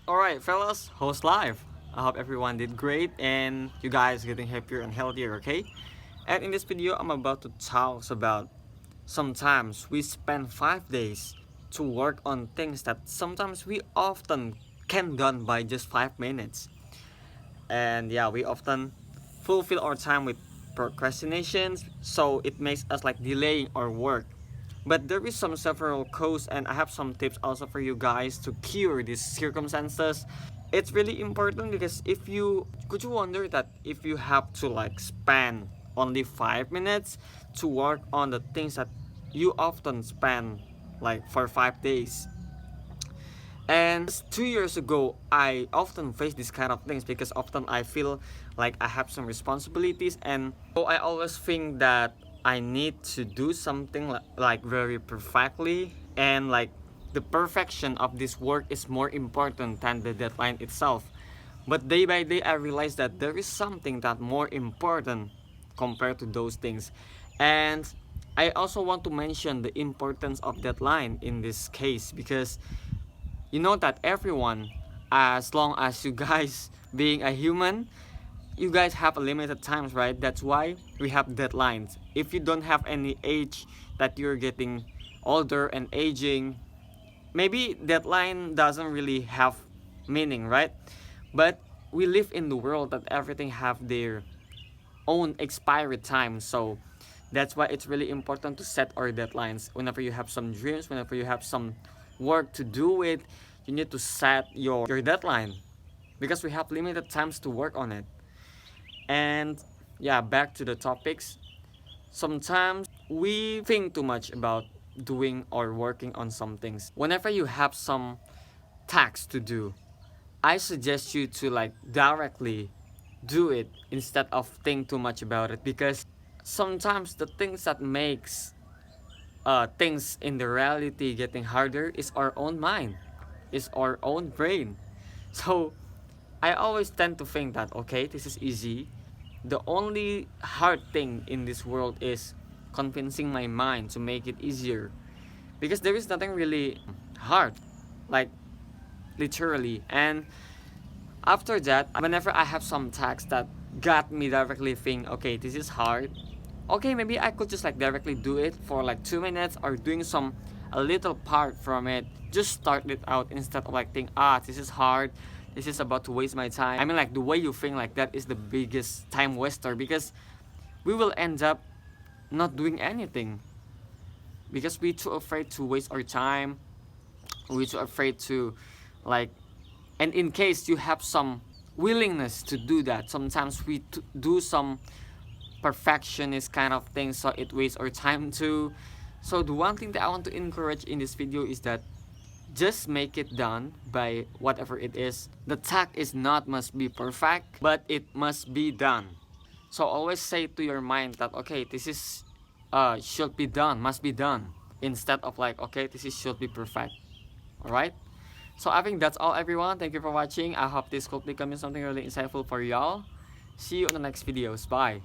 Alright, fellas, host live. I hope everyone did great and you guys getting happier and healthier, okay? And in this video, I'm about to talk about sometimes we spend 5 days to work on things that sometimes we often can done by just 5 minutes. And yeah, we often fulfill our time with procrastinations, so it makes us like delaying our work. But there is some several causes, and I have some tips also for you guys to cure these circumstances. It's really important because if you could you wonder that if you have to like spend only 5 minutes to work on the things that you often spend like for 5 days. And 2 years ago, I often face this kind of things because often I feel like I have some responsibilities, and so I always think that I need to do something like very perfectly, and like the perfection of this work is more important than the deadline itself. But day by day, I realize that there is something that more important compared to those things. And I also want to mention the importance of deadline in this case because you know that everyone, as long as you guys being a human, you guys have a limited times, right? That's why we have deadlines. If you don't have any age that you're getting older and aging, maybe deadline doesn't really have meaning, right? But we live in the world that everything have their own expiry time, so that's why it's really important to set our deadlines. Whenever you have some dreams, whenever you have some work to do with, you need to set your deadline because we have limited times to work on it. And yeah, back to the topics. Sometimes we think too much about doing or working on some things. Whenever you have some tasks to do, I suggest you to like directly do it instead of think too much about it, because sometimes the things that makes things in the reality getting harder is our own mind, is our own brain. So I always tend to think that okay, this is easy. The only hard thing in this world is convincing my mind to make it easier, because there is nothing really hard, like literally. And after that, whenever I have some text that got me directly think, okay, this is hard. Okay, maybe I could just like directly do it for like 2 minutes or doing some a little part from it. Just start it out instead of like think, this is hard. This is about to waste my time. I mean, like the way you think like that is the biggest time waster, because we will end up not doing anything because we're too afraid to waste our time. We're too afraid to like, and in case you have some willingness to do that, sometimes we do some perfectionist kind of thing, so it wastes our time too. So the one thing that I want to encourage in this video is that just make it done by whatever it is. The task is not must be perfect, but it must be done. So always say to your mind that okay, this is should be done, must be done, instead of like okay, this is should be perfect. All right. So I think that's all, everyone. Thank you for watching. I hope this could become something really insightful for y'all. See you in the next videos. Bye.